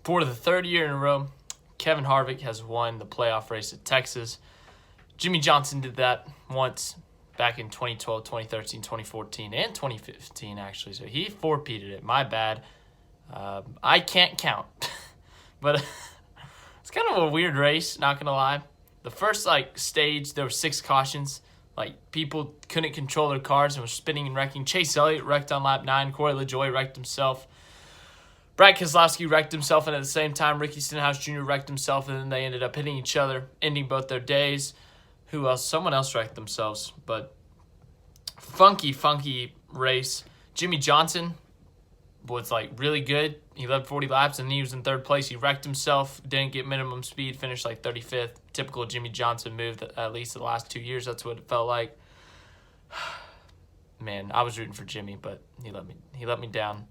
For the third year in a row, Kevin Harvick has won the playoff race at Texas. Jimmy Johnson did that once back in 2012, 2013, 2014, and 2015, actually. So he four-peated it. My bad. I can't count. But it's kind of a weird race, not going to lie. The first, stage, there were 6 cautions. People couldn't control their cars and were spinning and wrecking. Chase Elliott wrecked on lap 9. Corey LaJoie wrecked himself. Brad Keselowski wrecked himself, and at the same time, Ricky Stenhouse Jr. wrecked himself, and then they ended up hitting each other, ending both their days. Who else? Someone else wrecked themselves, but funky race. Jimmy Johnson was, really good. He led 40 laps, and he was in third place. He wrecked himself, didn't get minimum speed, finished 35th. Typical Jimmy Johnson move, at least the last 2 years. That's what it felt like. Man, I was rooting for Jimmy, but he let me down.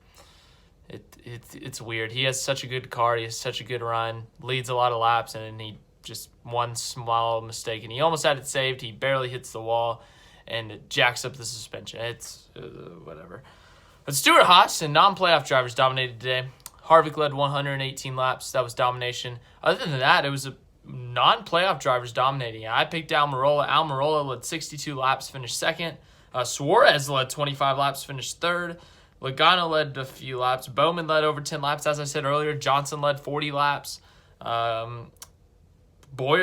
It's weird. He has such a good car. He has such a good run. Leads a lot of laps, and then he just one small mistake, and he almost had it saved. He barely hits the wall, and it jacks up the suspension. It's whatever. But Stewart-Haas and non-playoff drivers dominated today. Harvick led 118 laps. That was domination. Other than that, it was a non-playoff drivers dominating. I picked Almirola. Almirola led 62 laps, finished second. Suarez led 25 laps, finished third. Logano led a few laps. Bowman led over 10 laps. As I said earlier, Johnson led 40 laps. Boyer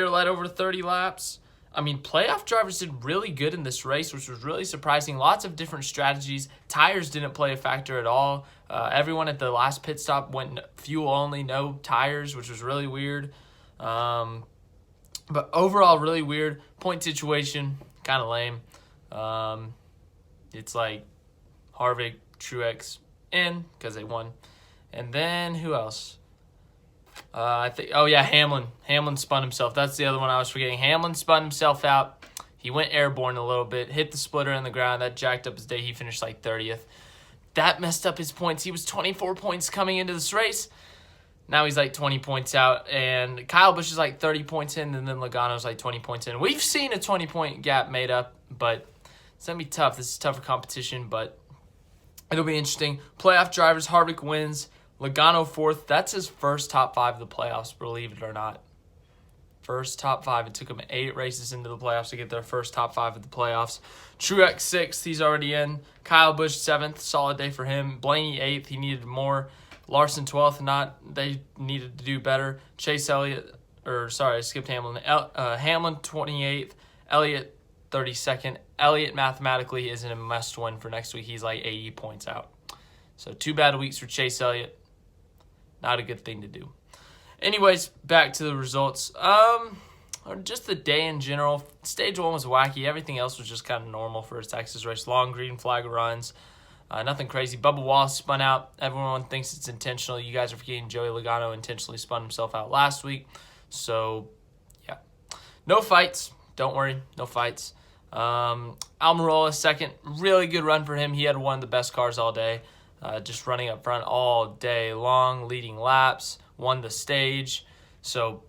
led over 30 laps. I mean, playoff drivers did really good in this race, which was really surprising. Lots of different strategies. Tires didn't play a factor at all. Everyone at the last pit stop went fuel only, no tires, which was really weird. But overall, really weird. Point situation, kind of lame. It's like Harvick, Truex in because they won. And then who else? Hamlin. Hamlin spun himself. That's the other one I was forgetting. Hamlin spun himself out. He went airborne a little bit, hit the splitter in the ground. That jacked up his day. He finished 30th. That messed up his points. He was 24 points coming into this race. Now he's 20 points out. And Kyle Busch is 30 points in, and then Logano's 20 points in. We've seen a 20-point gap made up, but it's going to be tough. This is tougher competition, but it'll be interesting. Playoff drivers, Harvick wins. Logano 4th. That's his first top 5 of the playoffs, believe it or not. First top 5. It took him 8 races into the playoffs to get their first top 5 of the playoffs. Truex 6th. He's already in. Kyle Busch 7th. Solid day for him. Blaney 8th. He needed more. Larson 12th. They needed to do better. Chase Elliott, I skipped Hamlin. Hamlin 28th. Elliott 32nd. Elliott mathematically isn't a must-win for next week. He's 80 points out. So 2 bad weeks for Chase Elliott. Not a good thing to do. Anyways, back to the results. Or just the day in general. Stage 1 was wacky. Everything else was just kind of normal for a Texas race. Long green flag runs. Nothing crazy. Bubba Wallace spun out. Everyone thinks it's intentional. You guys are forgetting Joey Logano intentionally spun himself out last week. So, yeah. No fights. Don't worry. No fights. Almirola 2nd. Really good run for him. He had one of the best cars all day. Just running up front all day long, leading laps, won the stage. So,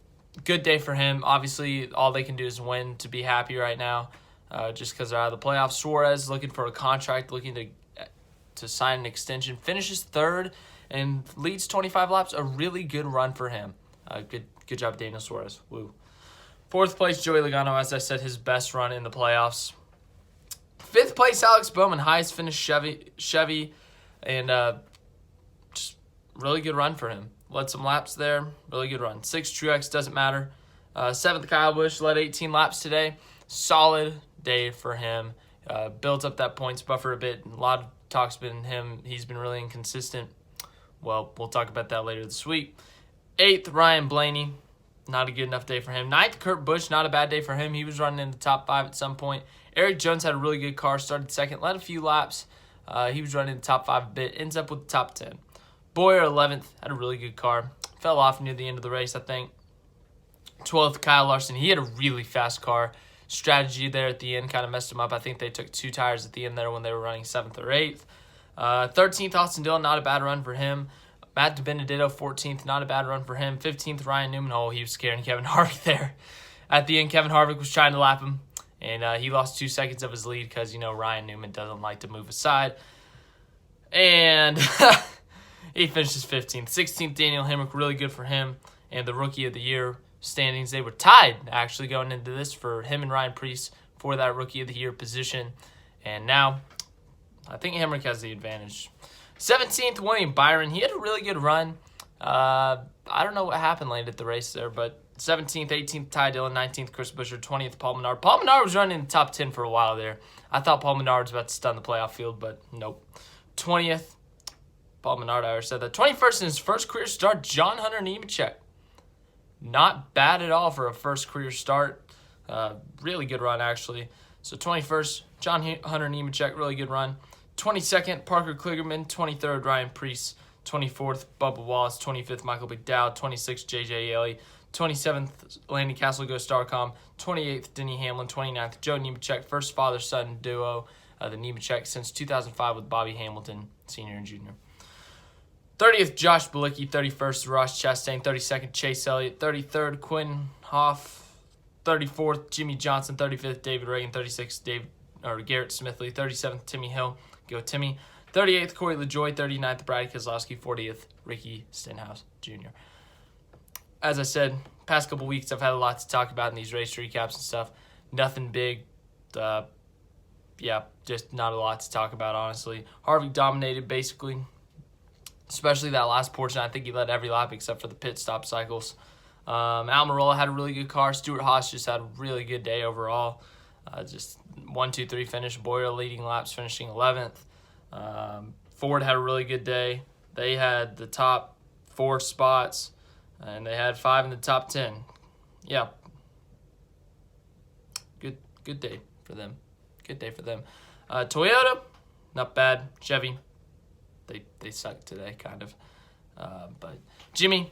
good day for him. Obviously, all they can do is win to be happy right now, just because they're out of the playoffs. Suarez looking for a contract, looking to sign an extension. Finishes 3rd and leads 25 laps. A really good run for him. Good job, Daniel Suarez. Woo. 4th place, Joey Logano, as I said, his best run in the playoffs. 5th place, Alex Bowman, highest finish Chevy. And just really good run for him. Led some laps there. Really good run. 6th Truex, doesn't matter. 7th Kyle Busch, led 18 laps today. Solid day for him. Builds up that points buffer a bit. A lot of talk's been him. He's been really inconsistent. Well, we'll talk about that later this week. 8th, Ryan Blaney. Not a good enough day for him. 9th, Kurt Busch. Not a bad day for him. He was running in the top 5 at some point. Eric Jones had a really good car. Started 2nd. Led a few laps. He was running in the top 5 a bit. Ends up with the top 10. Boyer 11th. Had a really good car. Fell off near the end of the race, I think. 12th, Kyle Larson. He had a really fast car. Strategy there at the end kind of messed him up. I think they took 2 tires at the end there when they were running 7th or 8th. 13th, Austin Dillon. Not a bad run for him. Matt DiBenedetto, 14th. Not a bad run for him. 15th, Ryan Newman. Oh, he was scaring Kevin Harvick there. At the end, Kevin Harvick was trying to lap him. And he lost 2 seconds of his lead because, Ryan Newman doesn't like to move aside. And He finishes 15th. 16th, Daniel Hemrick, really good for him. And the Rookie of the Year standings, they were tied, actually, going into this for him and Ryan Preece for that Rookie of the Year position. And now, I think Hemrick has the advantage. 17th, William Byron. He had a really good run. I don't know what happened late at the race there, but 17th, 18th, Ty Dillon, 19th, Chris Buescher, 20th, Paul Menard. Paul Menard was running in the top 10 for a while there. I thought Paul Menard was about to stun the playoff field, but nope. 20th, Paul Menard, I already said that. 21st in his first career start, John Hunter Nemechek. Not bad at all for a first career start. Really good run, actually. So 21st, John Hunter Nemechek, really good run. 22nd, Parker Kligerman. 23rd, Ryan Preece. 24th, Bubba Wallace. 25th, Michael McDowell. 26th, J.J. Yeley. 27th, Landon Castle Go Starcom. 28th, Denny Hamlin. 29th, Joe Nemechek. First father-son duo, the Nemechek, since 2005 with Bobby Hamilton, senior and junior. 30th, Josh Bilicki. 31st, Ross Chastain. 32nd, Chase Elliott. 33rd, Quinn Hoff. 34th, Jimmy Johnson. 35th, David Reagan. 36th, Garrett Smithley. 37th, Timmy Hill. Go Timmy. 38th, Corey LaJoie. 39th, Brad Keselowski. 40th, Ricky Stenhouse Jr. As I said, past couple weeks I've had a lot to talk about in these race recaps and stuff. Nothing big. Just not a lot to talk about, honestly. Harvick dominated, basically. Especially that last portion. I think he led every lap except for the pit stop cycles. Almirola had a really good car. Stuart Haas just had a really good day overall. Just 1, 2, 3 finish. Boyer leading laps, finishing 11th. Ford had a really good day. They had the top 4 spots, and they had 5 in the top 10. Yeah. Good day for them. Good day for them. Toyota, not bad. Chevy, they suck today, kind of. But Jimmy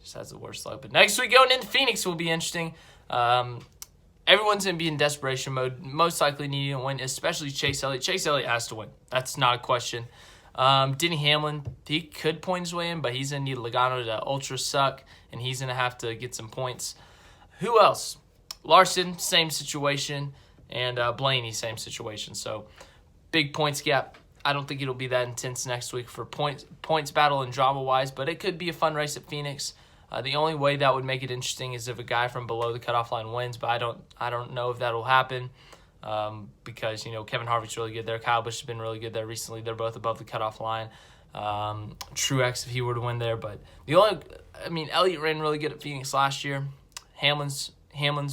just has the worst luck. But next week going into Phoenix will be interesting. Everyone's going to be in desperation mode, most likely needing a win, especially Chase Elliott. Chase Elliott has to win. That's not a question. Denny Hamlin, he could point his way in, but he's going to need Logano to ultra suck, and he's going to have to get some points. Who else? Larson, same situation, and Blaney, same situation. So big points gap. I don't think it'll be that intense next week for points battle and drama-wise, but it could be a fun race at Phoenix. The only way that would make it interesting is if a guy from below the cutoff line wins, but I don't know if that'll happen because Kevin Harvick's really good there. Kyle Busch has been really good there recently. They're both above the cutoff line. Truex if he were to win there, but Elliott ran really good at Phoenix last year. Hamlin's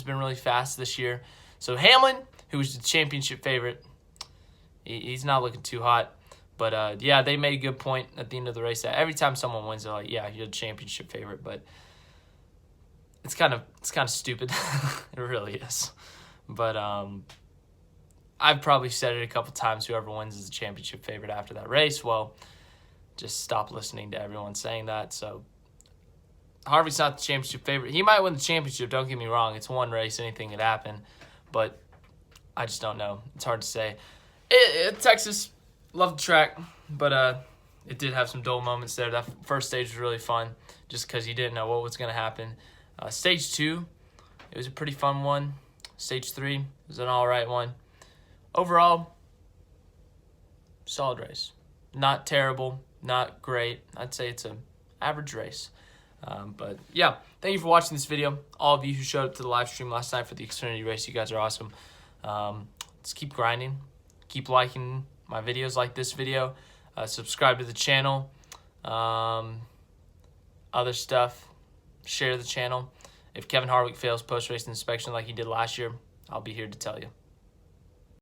been really fast this year. So Hamlin, who was the championship favorite, he's not looking too hot. But, they made a good point at the end of the race that every time someone wins, they're like, yeah, you're the championship favorite. But it's kind of stupid. It really is. But I've probably said it a couple times, whoever wins is the championship favorite after that race. Well, just stop listening to everyone saying that. So Harvick's not the championship favorite. He might win the championship, don't get me wrong. It's one race, anything could happen. But I just don't know. It's hard to say. Texas, loved the track, but it did have some dull moments there. That first stage was really fun just because you didn't know what was going to happen. Stage 2, it was a pretty fun one. Stage 3 was an all right one. Overall, solid race. Not terrible, not great. I'd say it's an average race. But yeah, thank you for watching this video. All of you who showed up to the live stream last night for the Xfinity race, you guys are awesome. Let's keep grinding. Keep liking my videos like this video. Subscribe to the channel. Other stuff. Share the channel. If Kevin Harvick fails post-race inspection like he did last year, I'll be here to tell you.